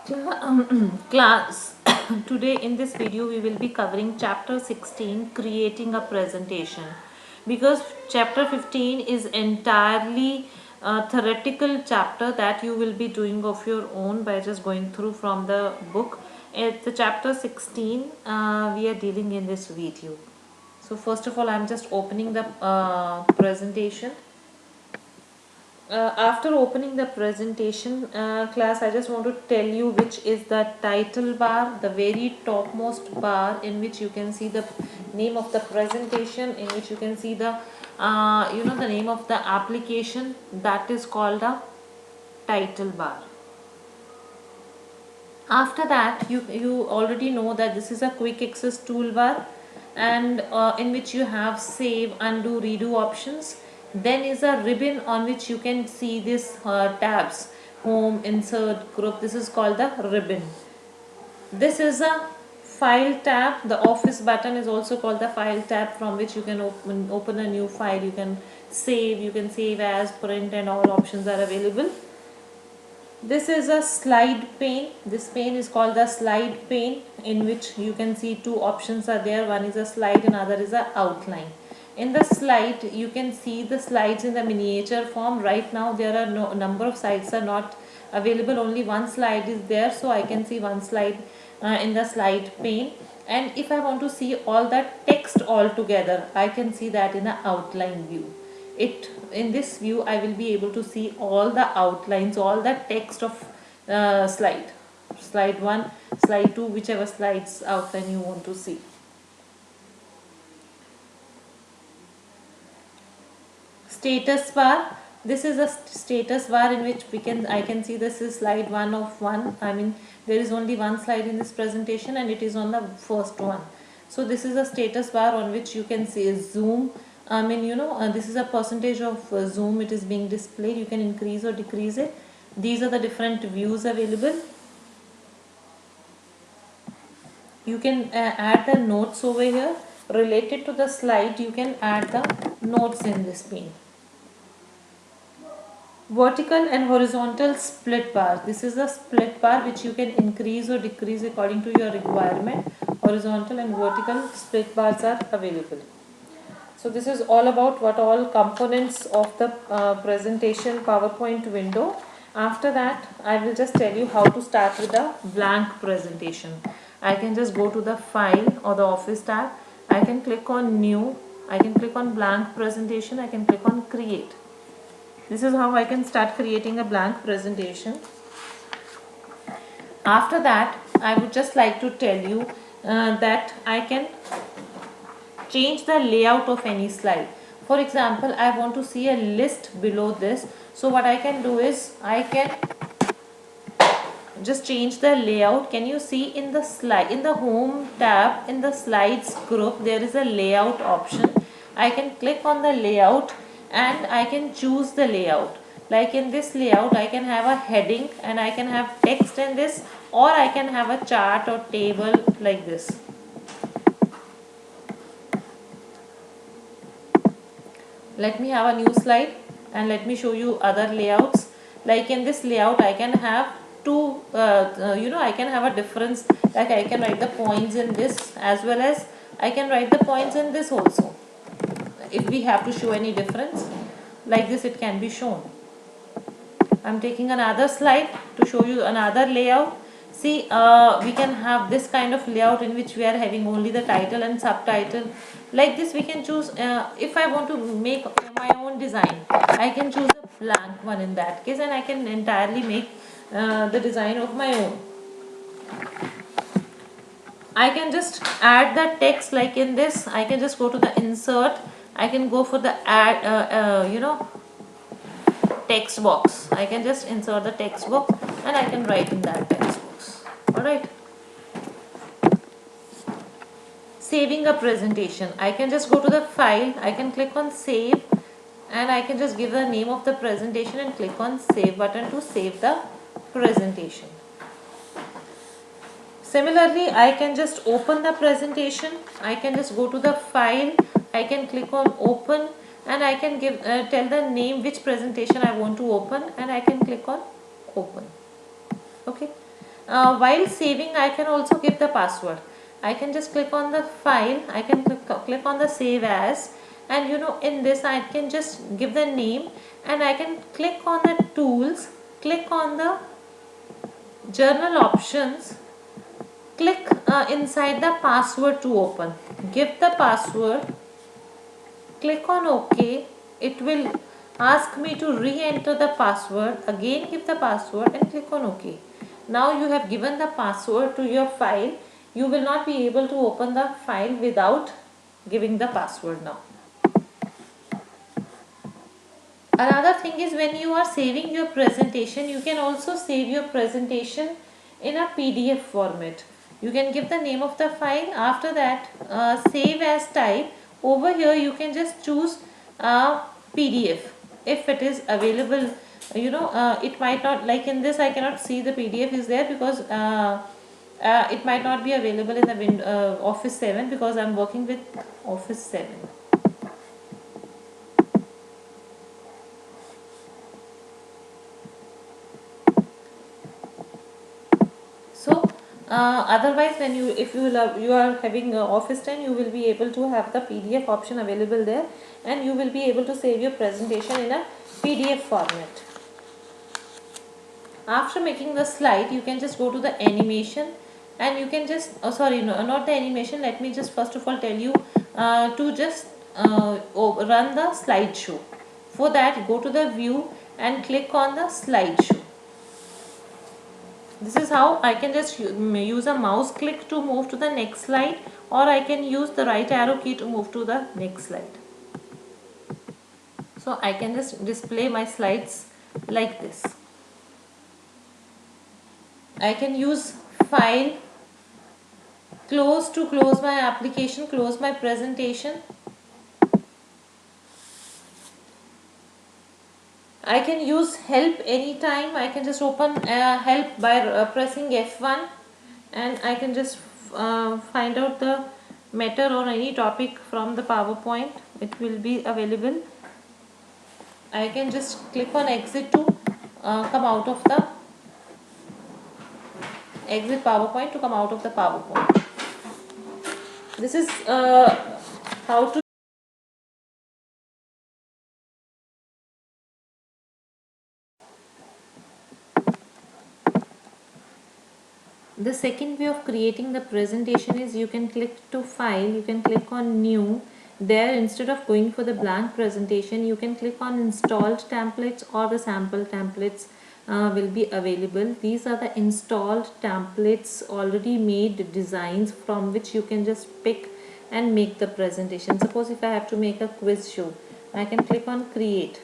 Class, today in this video we will be covering chapter 16, creating a presentation, because chapter 15 is entirely a theoretical chapter that you will be doing of your own by just going through from the book. At the chapter 16 we are dealing in this video. So first of all, I am just opening the presentation. After opening the presentation, class, I just want to tell you which is the title bar, the very topmost bar, in which you can see the name of the presentation, in which you can see the the name of the application, that is called a title bar. After that, you already know that this is a quick access toolbar, and in which you have save, undo, redo options. Then is a ribbon on which you can see this tabs: home, insert, group. This is called the ribbon. This is a file tab. The office button is also called the file tab, from which you can open a new file. You can save as, print, and all options are available. This is a slide pane. This pane is called the slide pane, in which you can see two options are there. One is a slide and other is a outline. In the slide, you can see the slides in the miniature form. Right now there are no number of slides are not available, only one slide is there, so I can see one slide in the slide pane. And if I want to see all that text all together, I can see that in the outline view. In this view I will be able to see all the outlines, all the text of slide 1, slide 2, whichever slides outline you want to see. Status bar. This is a status bar in which I can see this is slide 1 of 1. I mean, there is only one slide in this presentation and it is on the first one. So this is a status bar on which you can see zoom. This is a percentage of zoom it is being displayed. You can increase or decrease it. These are the different views available. You can add the notes over here. Related to the slide, you can add the notes in this pane. Vertical and horizontal split bar. This is a split bar which you can increase or decrease according to your requirement. Horizontal and vertical split bars are available. So this is all about what all components of the presentation PowerPoint window. After that, I will just tell you how to start with a blank presentation. I can just go to the file or the office tab. I can click on new. I can click on blank presentation. I can click on create. This is how I can start creating a blank presentation. After that, I would just like to tell you that I can change the layout of any slide. For example, I want to see a list below this. So what I can do is I can just change the layout. Can you see in the slide, in the home tab, in the slides group, there is a layout option. I can click on the layout and I can choose the layout. Like in this layout, I can have a heading and I can have text in this, or I can have a chart or table like this. Let me have a new slide and let me show you other layouts. Like in this layout, I can have two, I can have a difference. Like I can write the points in this as well as I can write the points in this also. If we have to show any difference, like this it can be shown. I'm taking another slide to show you another layout. See, we can have this kind of layout in which we are having only the title and subtitle. Like this we can choose, if I want to make my own design, I can choose a blank one in that case and I can entirely make the design of my own. I can just add the text like in this. I can just go to the insert. I can go for the add, text box. I can just insert the text box and I can write in that text box. Alright. Saving a presentation. I can just go to the file. I can click on save and I can just give the name of the presentation and click on save button to save the presentation. Similarly, I can just open the presentation. I can just go to the file. I can click on open and I can give tell the name which presentation I want to open and I can click on open. Okay. while saving I can also give the password. I can just click on the file, I can click on the save as, and in this I can just give the name, and I can click on the tools, click on the journal options, click inside the password to open, give the password, click on OK. It will ask me to re-enter the password, again give the password and click on OK. Now you have given the password to your file. You will not be able to open the file without giving the password now. Another thing is, when you are saving your presentation, you can also save your presentation in a PDF format. You can give the name of the file. After that, save as type. Over here you can just choose PDF if it is available. It might not, like in this I cannot see the PDF is there because it might not be available in the Office 7 because I am working with Office 7. So otherwise, when you are having Office 10, you will be able to have the PDF option available there, and you will be able to save your presentation in a PDF format. After making the slide, you can just go to the animation, and you can just sorry, no, not the animation. Let me just first of all tell you to just run the slideshow. For that, go to the view and click on the slideshow. This is how I can just use a mouse click to move to the next slide, or I can use the right arrow key to move to the next slide. So I can just display my slides like this. I can use file, close to close my application, close my presentation. I can use help anytime. I can just open help by pressing F1, and I can just find out the matter or any topic from the PowerPoint. It will be available. I can just click on exit to come out of the exit PowerPoint to come out of the PowerPoint. This is how to The second way of creating the presentation is, you can click to file, you can click on new. There, instead of going for the blank presentation, you can click on installed templates, or the sample templates will be available. These are the installed templates, already made designs from which you can just pick and make the presentation. Suppose if I have to make a quiz show, I can click on create.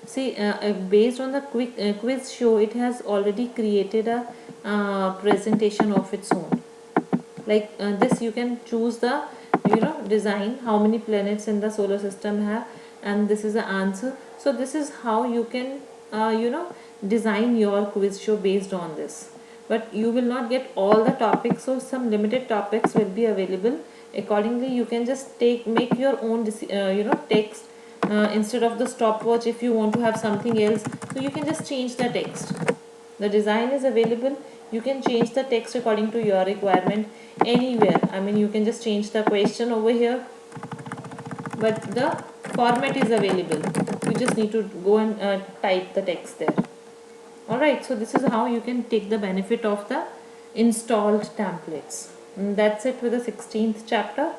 See, based on the quiz show, it has already created a presentation of its own. Like this, you can choose the design, how many planets in the solar system have, and this is the answer. So this is how you can design your quiz show based on this. But you will not get all the topics, so some limited topics will be available. Accordingly, you can just make your own text. Instead of the stopwatch, if you want to have something else, so you can just change the text. The design is available. You can change the text according to your requirement anywhere. I mean, you can just change the question over here, but the format is available. You just need to go and type the text there. Alright, so this is how you can take the benefit of the installed templates. And that's it with the 16th chapter.